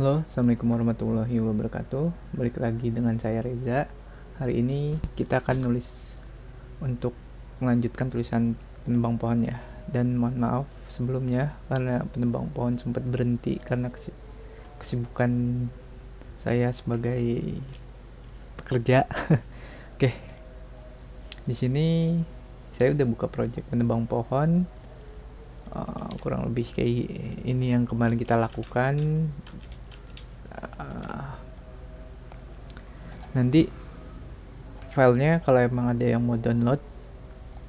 Halo, assalamualaikum warahmatullahi wabarakatuh. Balik lagi dengan saya Reza. Hari ini kita akan nulis untuk melanjutkan tulisan penembang pohon ya. Dan mohon maaf sebelumnya karena penembang pohon sempat berhenti karena kesibukan saya sebagai pekerja. Oke, di sini saya udah buka project penembang pohon. Kurang lebih kayak ini yang kemarin kita lakukan. Nanti filenya kalau emang ada yang mau download,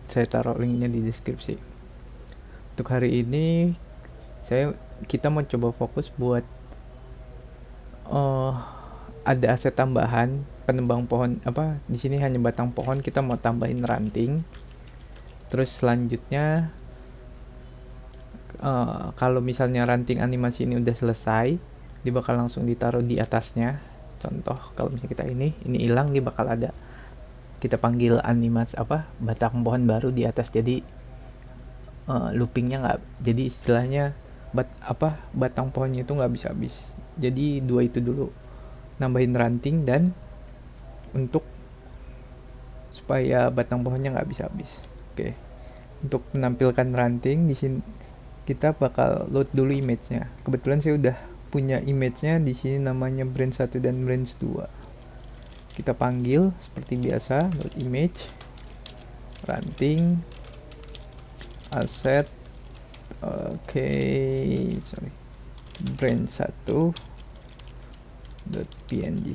saya taruh linknya di deskripsi. Untuk hari ini kita mau coba fokus buat uh, ada aset tambahan penembang pohon. Apa di sini hanya batang pohon, kita mau tambahin ranting. Terus selanjutnya kalau misalnya ranting animasi ini udah selesai, dia bakal langsung ditaruh di atasnya. Contoh kalau misalnya kita ini hilang, dia bakal ada, kita panggil animasi apa, batang pohon baru di atas. Jadi loopingnya nggak, jadi istilahnya batang pohonnya itu nggak bisa habis. Jadi dua itu dulu, nambahin ranting dan untuk supaya batang pohonnya nggak bisa habis. Oke, untuk menampilkan ranting di sini kita bakal load dulu image-nya. Kebetulan saya udah punya image-nya di sini, namanya branch 1 dan branch 2. Kita panggil seperti biasa, load image, ranting, asset, oke, sorry, branch 1 .png.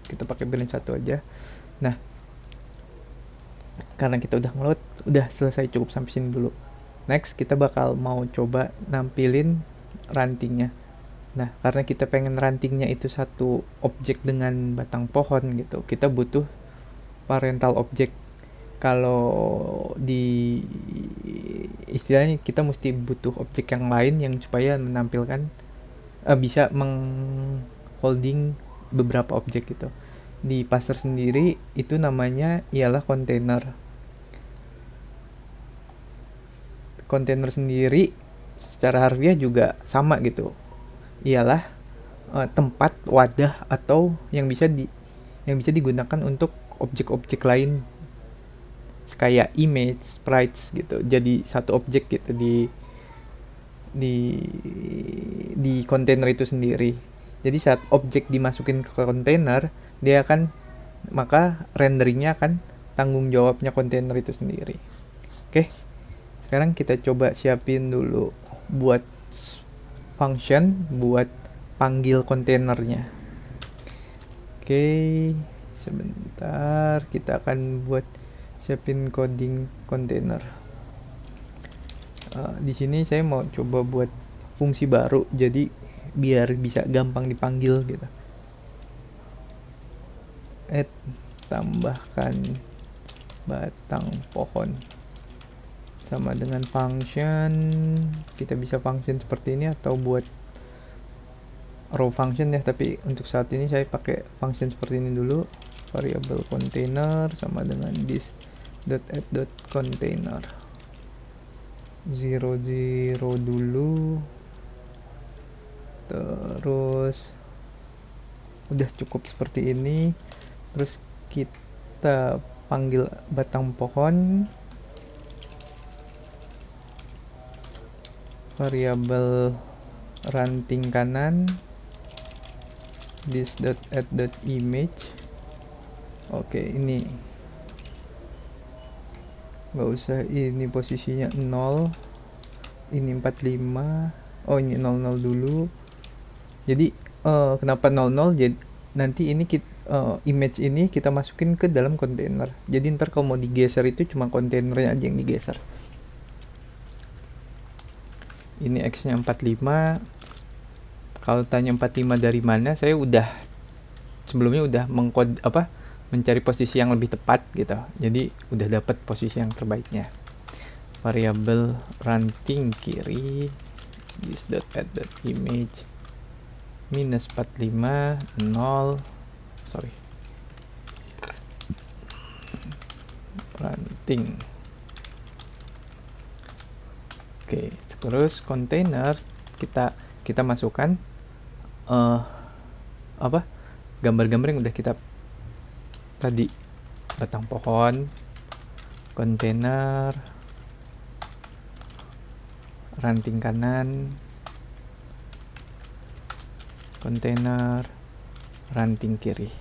Kita pakai branch 1 aja. Nah, karena kita udah ngeload, udah selesai, cukup sampai sini dulu. Next, kita bakal mau coba nampilin rantingnya. Nah, karena kita pengen rantingnya itu satu objek dengan batang pohon gitu, kita butuh parental object. Kalau di istilahnya kita mesti butuh objek yang lain yang supaya menampilkan bisa mengholding beberapa objek gitu. Di Passer sendiri itu namanya ialah kontainer. Kontainer sendiri secara harfiah juga sama gitu, ialah tempat, wadah, atau yang bisa digunakan untuk objek-objek lain kayak image, sprites gitu. Jadi satu objek gitu di di kontainer itu sendiri. Jadi saat objek dimasukin ke kontainer, dia akan, maka renderingnya akan tanggung jawabnya kontainer itu sendiri. Oke, sekarang kita coba siapin dulu buat function buat panggil kontainernya. Oke, sebentar, kita akan buat siapin coding kontainer. Di sini saya mau coba buat fungsi baru, jadi biar bisa gampang dipanggil gitu. Add, tambahkan batang pohon, sama dengan function. Kita bisa function seperti ini atau buat raw function ya, tapi untuk saat ini saya pakai function seperti ini dulu. Variable container sama dengan this.add.container 00 dulu. Terus udah cukup seperti ini. Terus kita panggil batang pohon, variabel ranting kanan, this.add.image. Oke, ini nggak usah, ini posisinya 0, ini 45, oh ini 00 dulu. Jadi kenapa 00? Jadi nanti ini image ini kita masukin ke dalam kontainer. Jadi ntar kalau mau digeser itu cuma kontainernya aja yang digeser. Ini X nya 45. Kalau tanya 45 dari mana, saya udah sebelumnya udah mencari posisi yang lebih tepat gitu. Jadi udah dapat posisi yang terbaiknya. Variabel ranting kiri, this.add.image minus 45 0, sorry, ranting. Oke, terus kontainer kita masukkan apa gambar-gambar yang udah kita tadi, batang pohon, kontainer, ranting kanan, kontainer, ranting kiri.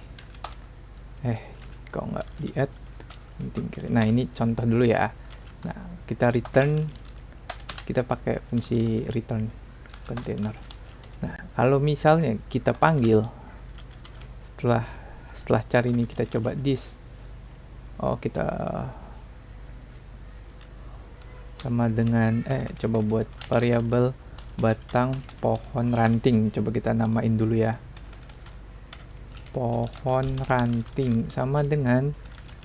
Kok nggak di add ranting kiri. Nah, ini contoh dulu ya. Nah, kita return, kita pakai fungsi return kontainer. Nah, kalau misalnya kita panggil setelah cari ini, kita coba this, kita sama dengan coba buat variabel batang pohon ranting, coba kita namain dulu ya, pohon ranting sama dengan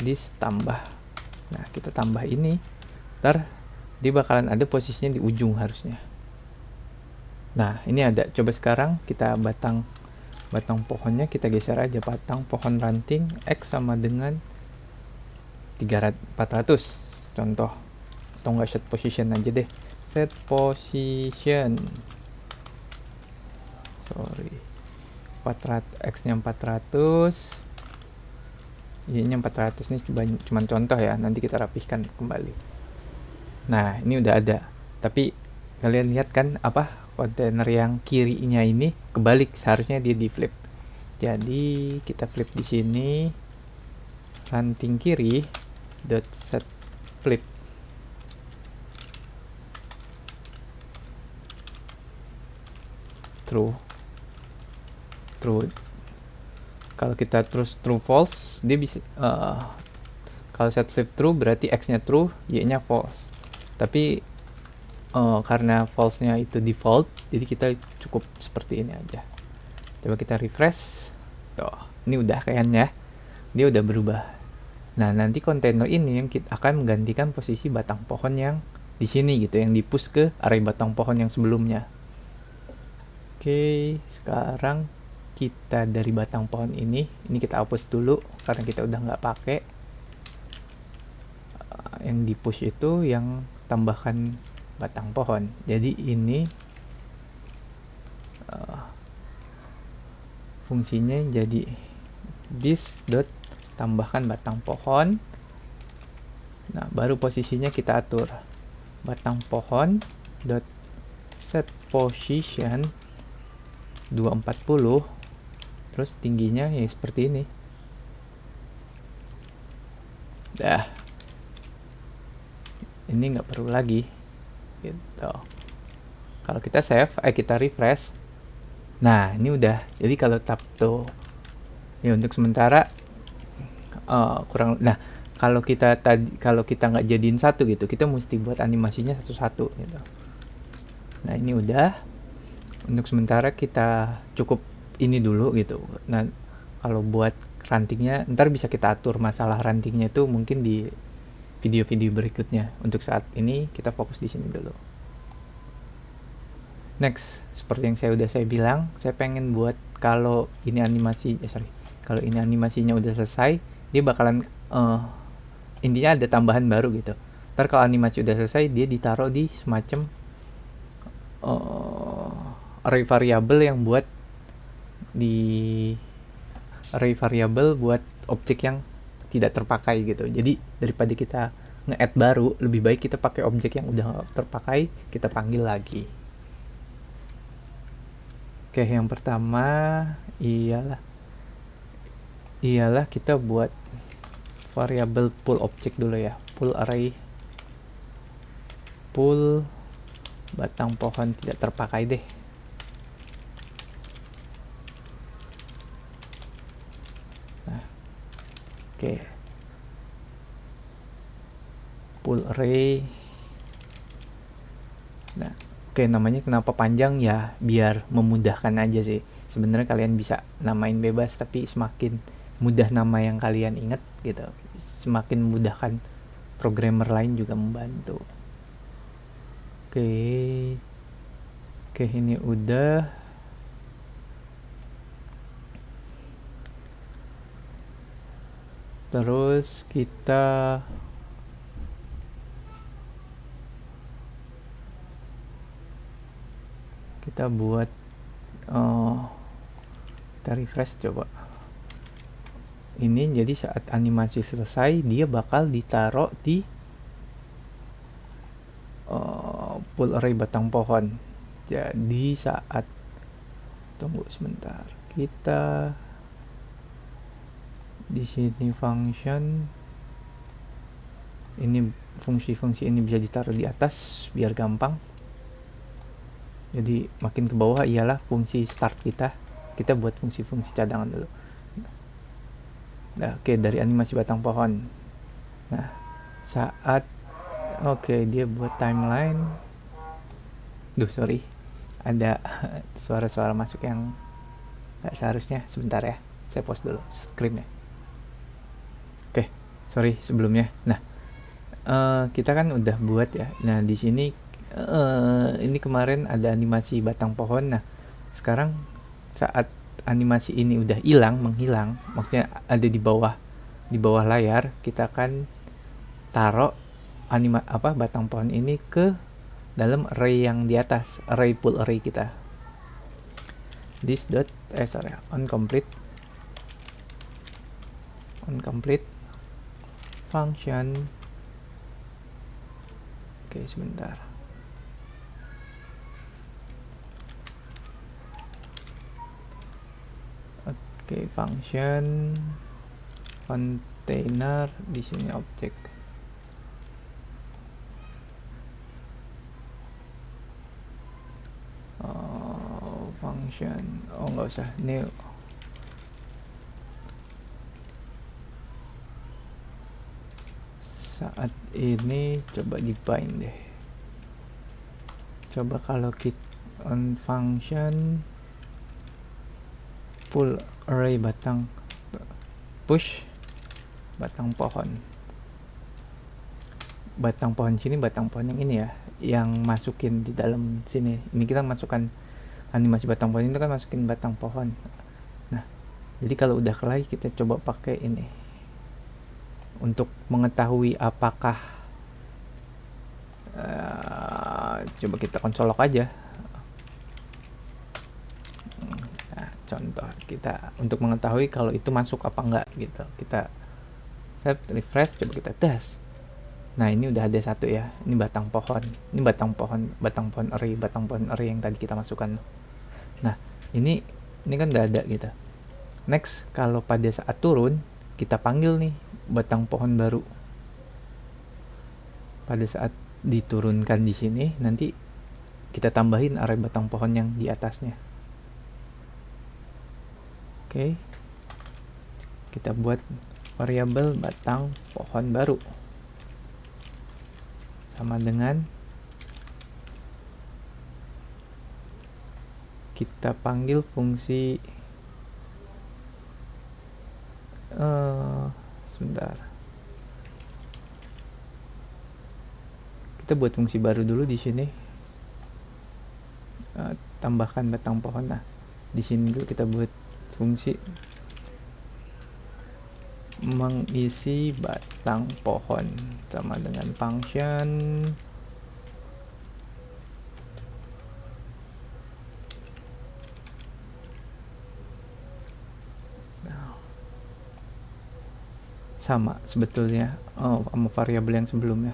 this tambah. Nah, kita tambah ini, ntar dia bakalan ada posisinya di ujung harusnya. Nah, ini ada. Coba sekarang kita batang pohonnya kita geser aja, batang pohon ranting X sama dengan 400 contoh, atau enggak set position aja deh, set position, 400, X nya 400, Y nya 400. Ini cuman contoh ya, nanti kita rapihkan kembali. Nah, ini udah ada, tapi kalian lihat kan apa, kontainer yang kirinya ini kebalik, seharusnya dia di flip. Jadi kita flip di sini, ranting kiri dot set flip, true. Kalau kita terus true false, dia bisa kalau set flip true berarti X nya true, Y nya false. Tapi karena false nya itu default, jadi kita cukup seperti ini aja. Coba kita refresh. Tuh, ini udah kayaknya dia udah berubah. Nah, nanti kontainer ini yang kita akan menggantikan posisi batang pohon yang di sini gitu, yang di-push ke array batang pohon yang sebelumnya. Oke, sekarang kita dari batang pohon ini kita hapus dulu karena kita udah nggak pakai. Yang di-push itu yang tambahkan batang pohon. Jadi ini fungsinya jadi this dot tambahkan batang pohon. Nah, baru posisinya kita atur, batang pohon dot set position 240, terus tingginya ya seperti ini. Dah, ini nggak perlu lagi gitu. Kalau kita save, kita refresh. Nah, ini udah. Jadi kalau tap tuh ya, untuk sementara kurang. Nah, kalau kita nggak jadiin satu gitu, kita mesti buat animasinya satu-satu gitu. Nah, ini udah. Untuk sementara kita cukup ini dulu gitu. Nah, kalau buat rantingnya ntar bisa kita atur masalah rantingnya itu mungkin di video-video berikutnya. Untuk saat ini kita fokus di sini dulu. Next, seperti yang saya bilang, saya pengen buat kalau ini animasinya udah selesai, dia bakalan intinya ada tambahan baru gitu. Ntar kalau animasi udah selesai, dia ditaruh di semacam array variabel buat objek yang tidak terpakai gitu. Jadi daripada kita nge-add baru, lebih baik kita pakai objek yang udah terpakai, kita panggil lagi. Oke, yang pertama ialah kita buat variabel pull object dulu ya. Pull array, pull batang pohon tidak terpakai deh. Nah, oke. Pull array. Nah, oke, namanya kenapa panjang ya, biar memudahkan aja sih. Sebenarnya kalian bisa namain bebas, tapi semakin mudah nama yang kalian ingat gitu, semakin memudahkan programmer lain juga membantu. Oke, ini udah. Terus kita buat Kita refresh coba. Ini jadi saat animasi selesai dia bakal ditaruh di full array batang pohon. Jadi saat, tunggu sebentar, kita di sini function ini, fungsi-fungsi ini bisa ditaruh di atas biar gampang. Jadi makin ke bawah ialah fungsi start kita buat fungsi-fungsi cadangan dulu. Nah, oke, dari animasi batang pohon. Nah, saat dia buat timeline. Sorry, ada suara-suara masuk yang nggak seharusnya. Sebentar ya, saya pause dulu screen-nya. Oke, sorry sebelumnya. Nah, kita kan udah buat ya. Nah, di sini ini kemarin ada animasi batang pohon. Nah, sekarang saat animasi ini udah menghilang, maksudnya ada di bawah layar, kita akan taruh batang pohon ini ke dalam array yang di atas, array full array kita. This dot on complete function. Oke, sebentar. Oke, function container, di sini objek. Function, nggak usah, new. Saat ini coba define deh. Coba kalau kita on function full array push batang pohon sini, batang pohon yang ini ya, yang masukin di dalam sini. Ini kita masukkan animasi batang pohon itu kan, masukin batang pohon. Nah, jadi kalau udah kelai kita coba pakai ini untuk mengetahui apakah coba kita konsolok aja. Nah, contoh kita untuk mengetahui kalau itu masuk apa enggak gitu, kita set refresh, coba kita tes. Nah, ini udah ada satu ya, ini batang pohon array yang tadi kita masukkan. Nah, ini kan udah ada gitu. Next, kalau pada saat turun kita panggil nih batang pohon baru. Pada saat diturunkan di sini, nanti kita tambahin array batang pohon yang di atasnya. Oke. Kita buat variabel batang pohon baru. Sama dengan kita panggil fungsi sebentar. Kita buat fungsi baru dulu di sini. Tambahkan batang pohon. Nah, di sini dulu kita buat fungsi mengisi batang pohon sama dengan function sama sebetulnya sama variabel yang sebelumnya,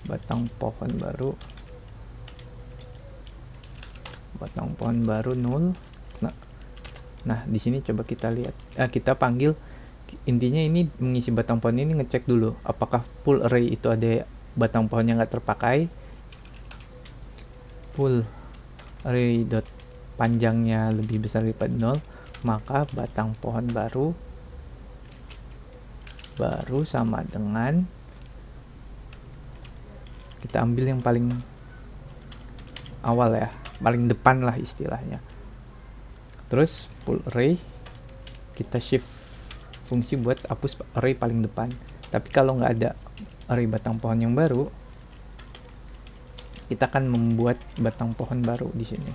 batang pohon baru null. Nah, di sini coba kita lihat, kita panggil, intinya ini mengisi batang pohon ini ngecek dulu apakah full array itu ada batang pohon yang nggak terpakai. Full array dot panjangnya lebih besar daripada 0, maka batang pohon baru sama dengan, kita ambil yang paling awal ya, paling depan lah istilahnya. Terus full array, kita shift fungsi buat hapus array paling depan. Tapi kalau nggak ada array batang pohon yang baru, kita akan membuat batang pohon baru di sini.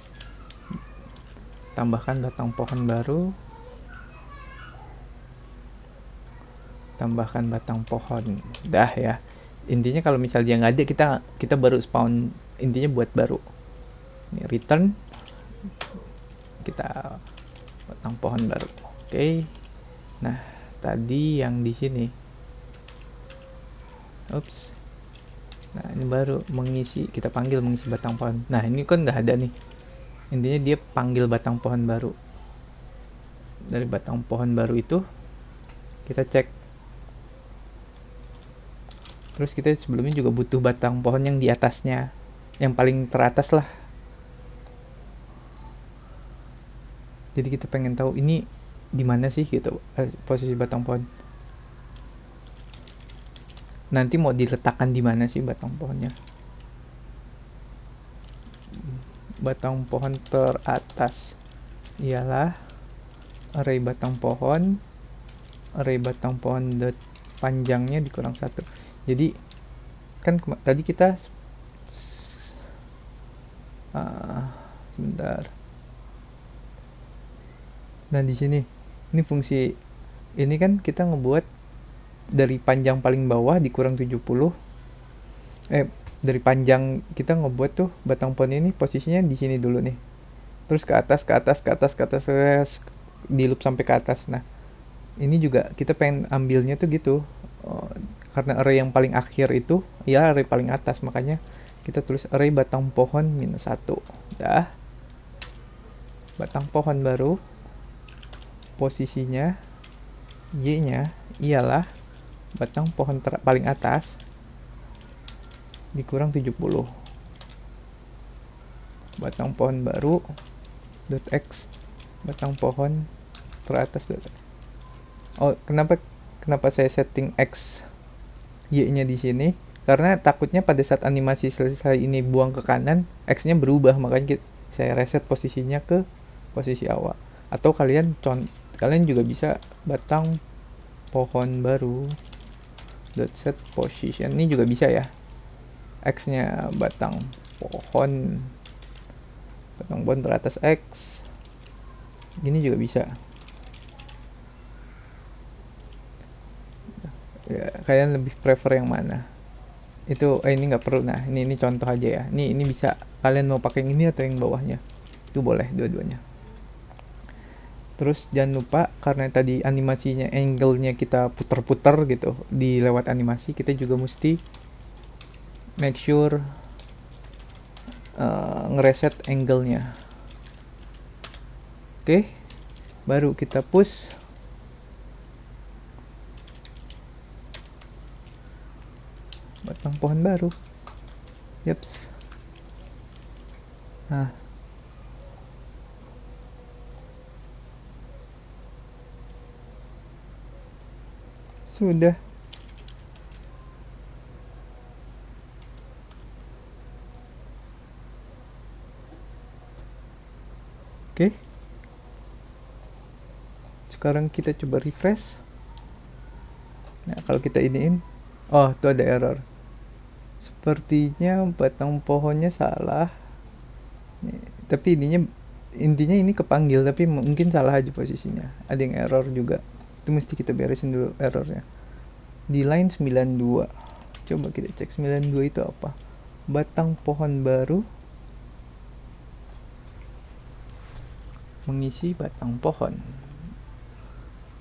Tambahkan batang pohon baru, tambahkan batang pohon. Dah ya. Intinya kalau misalnya dia nggak ada, kita baru spawn, intinya buat baru. Ini return, kita batang pohon baru. Oke. Nah, tadi yang di sini. Ups. Nah, ini baru mengisi, kita panggil mengisi batang pohon. Nah, ini kan udah ada nih. Intinya dia panggil batang pohon baru. Dari batang pohon baru itu kita cek. Terus kita sebelumnya juga butuh batang pohon yang di atasnya, yang paling teratas lah. Jadi kita pengen tahu ini di mana sih gitu, posisi batang pohon. Nanti mau diletakkan di mana sih batang pohonnya? Batang pohon teratas ialah array batang pohon panjangnya dikurang 1. Jadi kan tadi kita sebentar. Nah, di sini ini fungsi ini kan kita ngebuat dari panjang paling bawah dikurang 70. Dari panjang kita ngebuat tuh batang pohon ini posisinya di sini dulu nih. Terus ke atas di loop sampai ke atas. Nah, ini juga kita pengen ambilnya tuh gitu. Karena array yang paling akhir itu ya array paling atas, makanya kita tulis array batang pohon -1. Dah. Batang pohon baru posisinya y-nya ialah batang pohon paling atas dikurang 70. Batang pohon baru .x batang pohon teratas . Oh, kenapa saya setting x y-nya di sini? Karena takutnya pada saat animasi selesai ini buang ke kanan, x-nya berubah, makanya saya reset posisinya ke posisi awal. Atau kalian juga bisa batang pohon baru .set position, ini juga bisa ya, x-nya batang pohon teratas x, gini juga bisa ya. Kalian lebih prefer yang mana? Itu ini nggak perlu. Nah, ini contoh aja ya. Ini bisa kalian mau pakai yang ini atau yang bawahnya, itu boleh dua-duanya. Terus jangan lupa, karena tadi animasinya angle-nya kita putar-putar gitu di lewat animasi, kita juga mesti make sure ngereset angle-nya. Oke, baru kita push. Batang pohon baru. Yaps. Nah, sudah. Oke. Sekarang kita coba refresh. Nah, kalau kita iniin, oh, tuh ada error. Sepertinya batang pohonnya salah. Nih, tapi intinya ini kepanggil, tapi mungkin salah aja posisinya. Ada yang error juga. Itu mesti kita beresin dulu errornya. Di line 92. Coba kita cek 92 itu apa. Batang pohon baru mengisi batang pohon.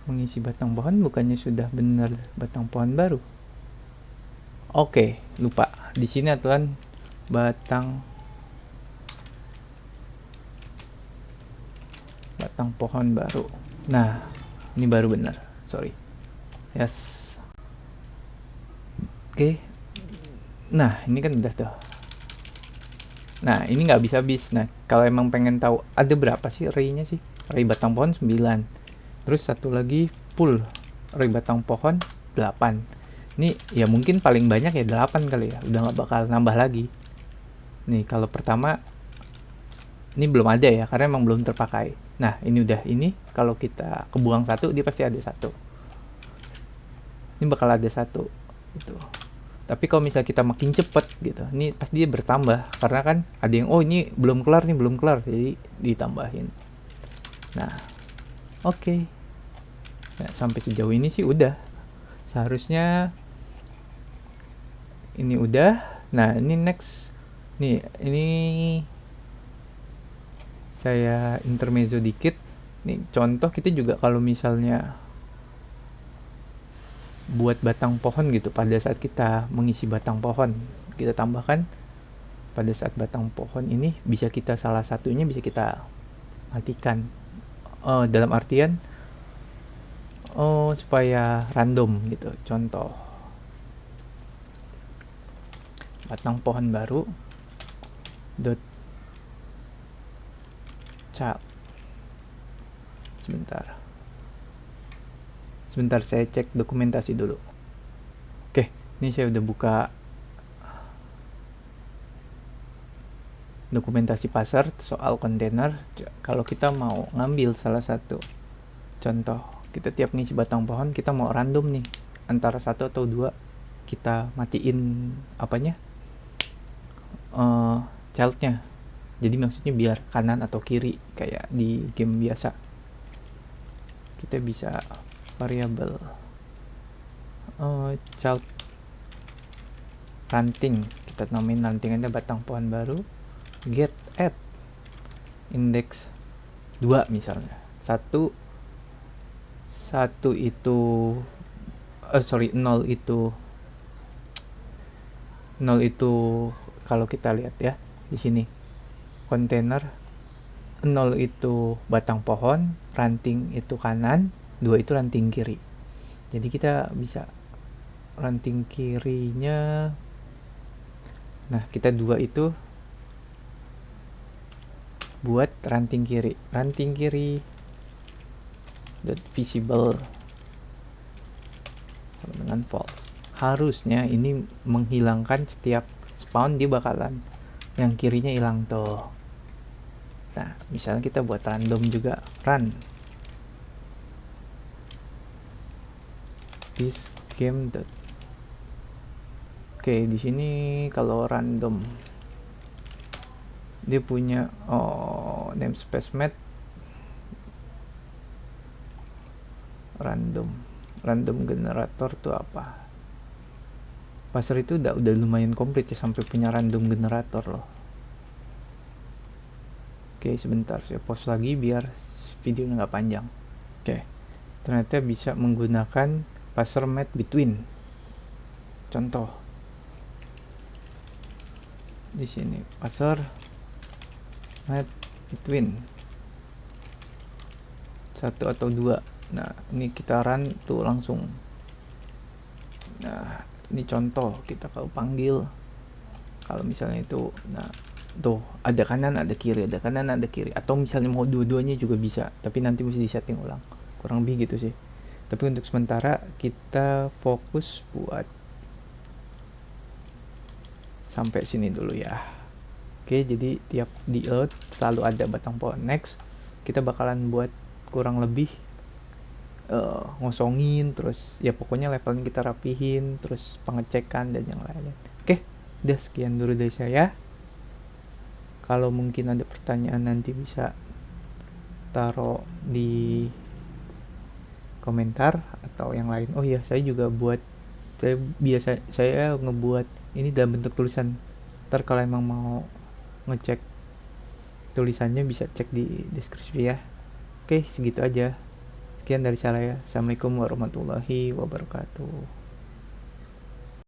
Mengisi batang pohon bukannya sudah benar batang pohon baru? Oke, lupa. Di sini aturan batang pohon baru. Nah, ini baru benar. Sorry. Yes. Oke. Nah, ini kan udah tuh. Nah, ini nggak bisa habis. Nah, kalau emang pengen tahu ada berapa sih array-nya sih? Array batang pohon 9. Terus satu lagi full array batang pohon 8. Ini ya mungkin paling banyak ya 8 kali ya. Udah nggak bakal nambah lagi. Nih, kalau pertama ini belum ada ya, karena emang belum terpakai. Nah, ini udah ini. Kalau kita kebuang 1, dia pasti ada 1. Ini bakal ada 1 gitu. Tapi kalau misalnya kita makin cepet gitu, ini pasti dia bertambah, karena kan ada yang ini belum kelar, jadi ditambahin. Nah, oke. Nah, sampai sejauh ini sih udah. Seharusnya ini udah. Nah, ini next. Nih, ini saya intermezzo dikit. Nih contoh, kita juga kalau misalnya buat batang pohon gitu, pada saat kita mengisi batang pohon, kita tambahkan pada saat batang pohon ini bisa kita, salah satunya bisa kita matikan. Dalam artian supaya random gitu. Contoh, batang pohon baru dot child. Sebentar saya cek dokumentasi dulu. Oke, ini saya udah buka dokumentasi pasar soal kontainer. Kalau kita mau ngambil salah satu contoh, kita tiap ngisi batang pohon, kita mau random nih antara satu atau dua, kita matiin apanya, childnya. Jadi maksudnya biar kanan atau kiri kayak di game biasa. Kita bisa variabel child ranting, kita namain rantingannya batang pohon baru, get add index 2 misalnya. Satu itu 0 itu kalau kita lihat ya di sini kontainer, 0 itu batang pohon, ranting itu kanan, 2 itu ranting kiri. Jadi kita bisa ranting kirinya, nah kita 2 itu buat ranting kiri visible sama dengan false. Harusnya ini menghilangkan setiap spawn, dia bakalan yang kirinya hilang tuh. Nah, misalnya kita buat random juga, run this game. Oke, di sini kalau random dia punya namespace mat random generator tuh apa. Pasar itu udah lumayan komplit ya, sampai punya random generator loh. Oke, sebentar saya pause lagi biar videonya nggak panjang. Oke, ternyata bisa menggunakan passer mat between. Contoh di sini passer mat between 1 atau 2. Nah, ini kita run tuh langsung. Nah, ini contoh kita kalau panggil, kalau misalnya itu, nah tuh ada kanan ada kiri, atau misalnya mau dua-duanya juga bisa, tapi nanti mesti disetting ulang, kurang lebih gitu sih. Tapi untuk sementara kita fokus buat sampai sini dulu ya. Oke, jadi tiap di load selalu ada batang pohon. Next kita bakalan buat kurang lebih ngosongin, terus ya pokoknya levelnya kita rapihin, terus pengecekan dan yang lain. Oke, udah sekian dulu dari saya. Kalau mungkin ada pertanyaan nanti bisa taruh di komentar atau yang lain. Oh iya, saya juga saya ngebuat ini dalam bentuk tulisan. Ntar kalau emang mau ngecek tulisannya bisa cek di deskripsi ya. Oke, segitu aja. Sekian dari saya. Assalamualaikum warahmatullahi wabarakatuh.